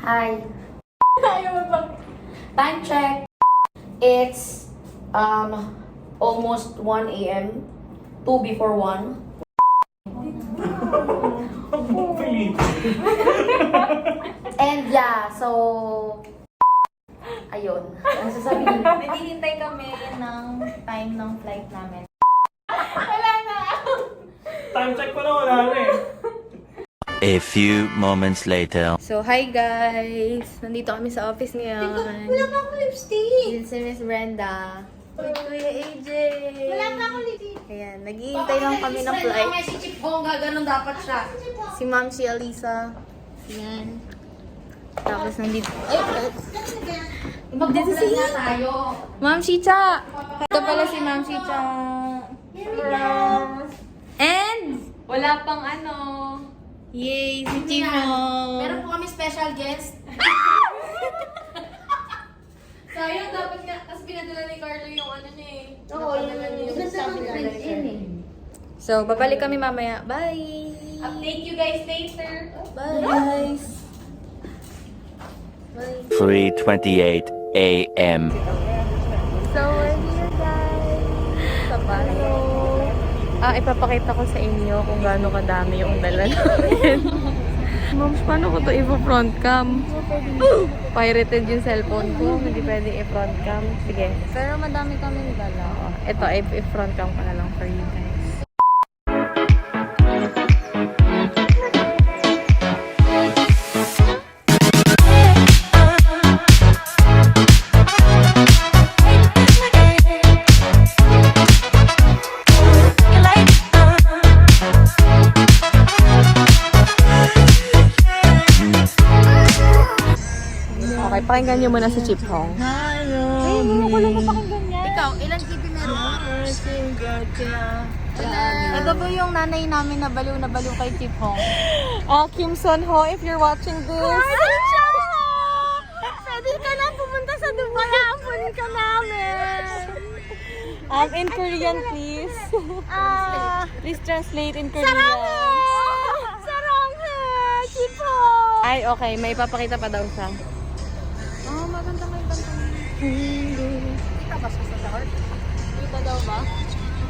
Hi. Time check. It's almost 1 a.m. 2 before 1. And yeah, so ayun. Ano sasabihin? Naghihintay kami ng time ng flight namin. Time check pa na, wala na eh. A few moments later. So, hi guys! Nandito kami sa office ngayon. Wala pa akong lipstick. Yun si Miss Brenda. With Kuya AJ. Wala pa akong lipstick. Ayan, naghihintay lang kami ng flight. May si Chip Hongga, ganun dapat siya. Si Ma'am, si Alisa. Ayan. Tapos nandito. Mag-vlog na tayo. Ma'am Chicha! Ito pala si Ma'am Chicha. And wala pang ano. Yay, si Chimo. Meron po kami special guest. Sayang, dapat nga. Tapos pinadala ni Carlo yung ano niya eh. Oo, yung friends in eh. So, babalik kami mamaya. Bye! Update you guys later. Bye, guys! Bye! 3:28 a.m. So, we're here, guys! Sa Palo. Ipapakita ko sa inyo kung gaano kadami yung dala namin. Moms, paano ko ito i-front cam? Pirated yung cellphone ko. Hindi pwede i-front cam. Sige. Pero madami kaming dala. Ito, i-front cam ko na lang for you guys. Okay, pakinggan niyo muna si Chip Hong. Hello! Ay, hindi ko lang mapakinggan yan. Ikaw, ilan TV meron? Ito po yung nanay namin na baliw kay Chip Hong. Kim Son Ho, if you're watching this. Pwede ka na pumunta sa Dubai. Ampun ka namin. In Korean, please. Please translate in Korean. Saranghe! Chip Hong! Ay, okay. May ipapakita pa daw siya. Oh, maganda may banta. Kita ba siya sa heart? Kita daw ba?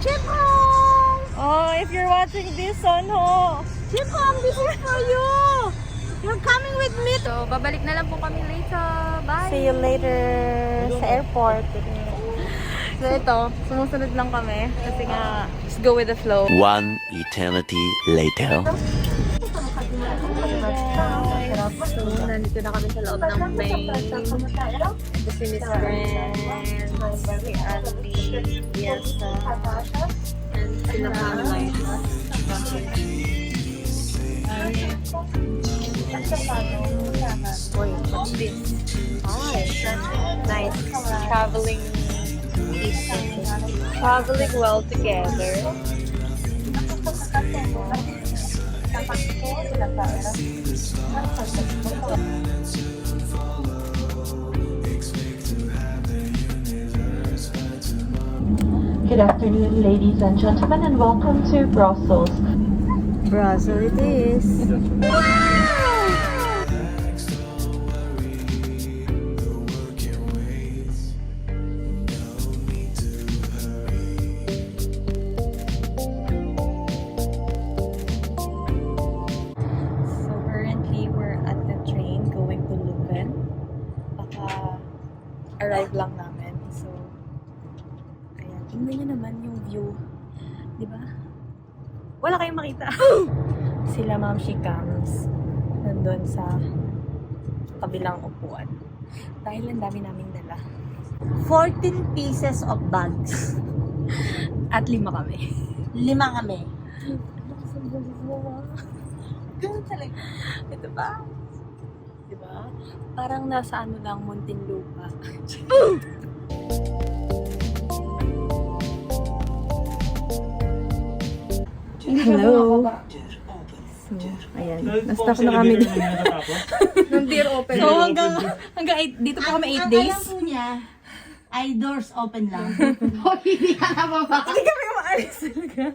Chipong! Oh, if you're watching this, Sonho! Chipong, this is for you! You're coming with me! So, babalik na lang po kami later. Bye! See you later sa airport. So, ito, sumusunod lang kami. Kasi nga, just go with the flow. One eternity later. So, nandito na kami sa loob ng plane. Ito si Miss Brand, si Ali, Yesa, and sila Kamay. Uy, what's this? Oh, nice. Traveling well together. Good afternoon, ladies and gentlemen, and welcome to Brussels. Brussels it is. So currently we're at the train going to Leuven. Baka arrive lang namin. So ayan, tingnan nyo naman yung view. Di ba? Wala kayong makita. Sila Ma'am Shikams nandun sa kabilang upuan. Dahil ang dami naming dala. 14 pieces of bags. At 5 kami. 5 kami. Ganun talaga. Ito ba? Diba? Parang nasa ano lang, Muntinlupa. Hello. So, ayan. Na-stop na kami dito. Nung dear open. So, hanggang 8, dito po kami 8 days. Alam po niya, ay doors open lang. O, hindi ka na baba. Hindi kami maalis talaga.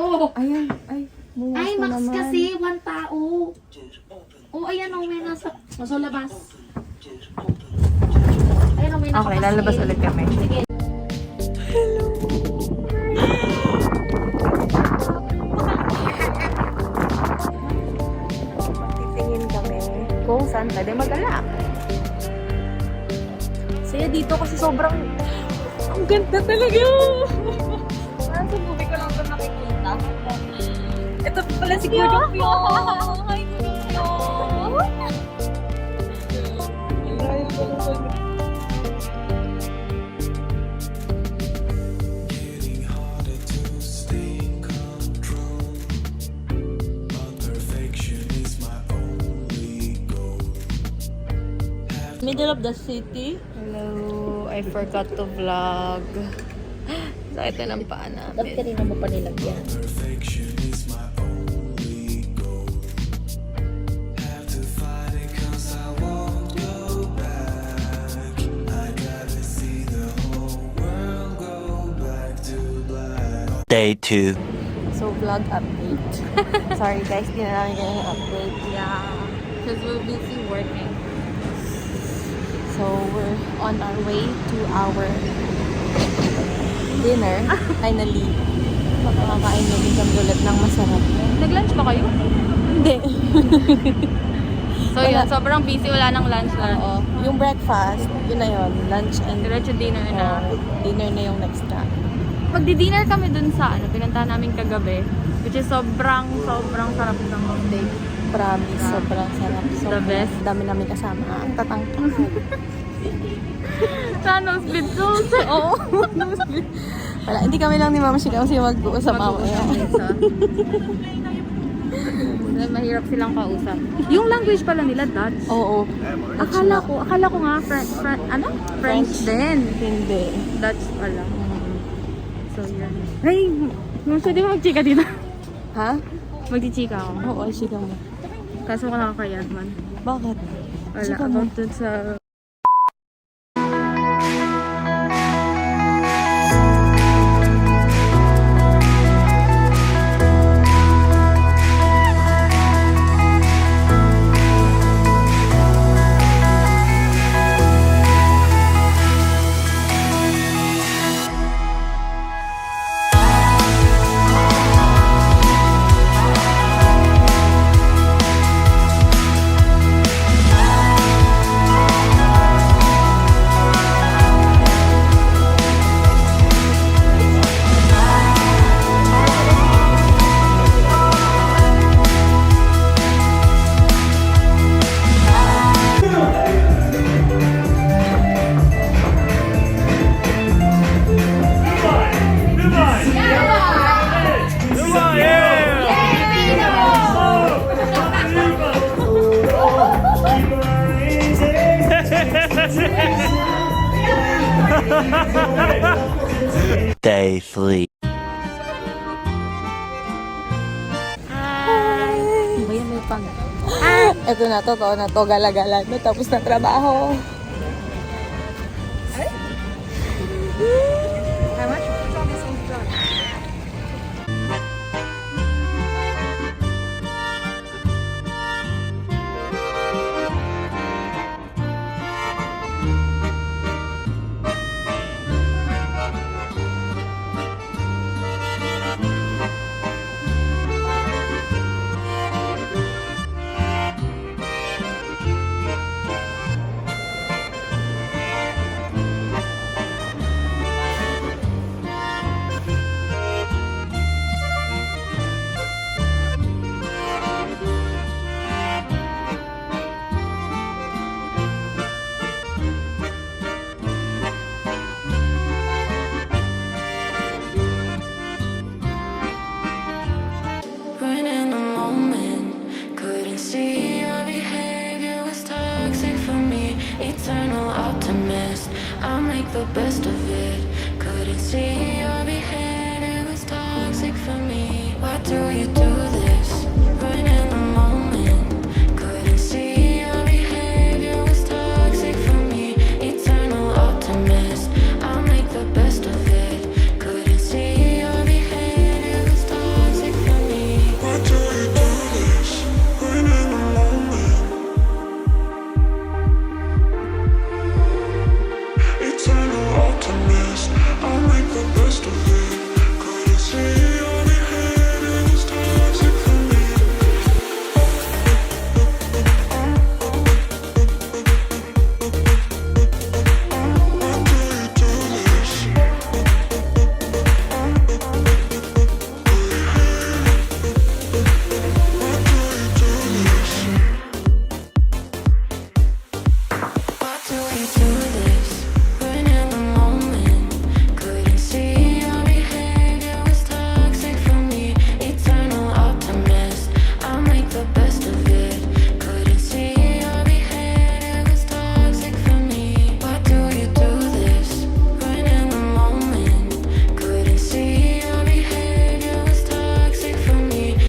Oo. Ayan. Ay, buwas Ay, na max naman. kasi, 1 tao. Oh, ayan oh, may nasa labas. Ayun, may Okay, lalabas ulit kami. Sige. Titingin kami kung saan pwede mag-alak. Saya dito kasi sobrang ang ganda talaga. Parang sa movie ko lang ito nakikita. Ito pala si Kuya Pyo. Hi, Kuya Pyo. Middle of the city. Hello, I forgot to vlog. Sakit na ng paa namin. Dapat kanina mo pa nilagyan. Day 2. So, vlog update. Sorry guys, di na namin ganyan update. Yeah. Because we're busy working. So, we're on our way to our dinner. Finally, makakain na din kami ulit ng masarap. Nag-lunch ba kayo? Hindi. So yun, sobrang busy. Wala nang lunch na. Oo. Yung breakfast, yun na yun. Lunch and Diretso dinner na. dinner na yung next na. Magdi-dinner kami dun sa pinuntahan namin kagabi. Which is sobrang sarap ng steak. Promise, sobrang sarap. The best. Dami namin kasama. Ang tatangkang. Sa split sauce. Oo. Wala, hindi kami lang ni Mama Shika kasi mag-uusap mamaya. Mahirap silang kausap. Yung language pala nila, Dutch. Oo. Akala ko nga French din. Hindi. Dutch pala. So yun. Hey, di ba magchika dito? Ha? Magchichika ako. Oo, Shika mo. Kaso ko nakakayat man. Bakit? Wala, Chika mo. about dun sa... Day 3. Hi! Ba yan may pang... Ito na, totoo na to. Gala-gala na tapos na trabaho. How much? It's on this one. When in the moment, couldn't see your behavior was toxic for me. Eternal optimist, I'll make the best of it. Couldn't see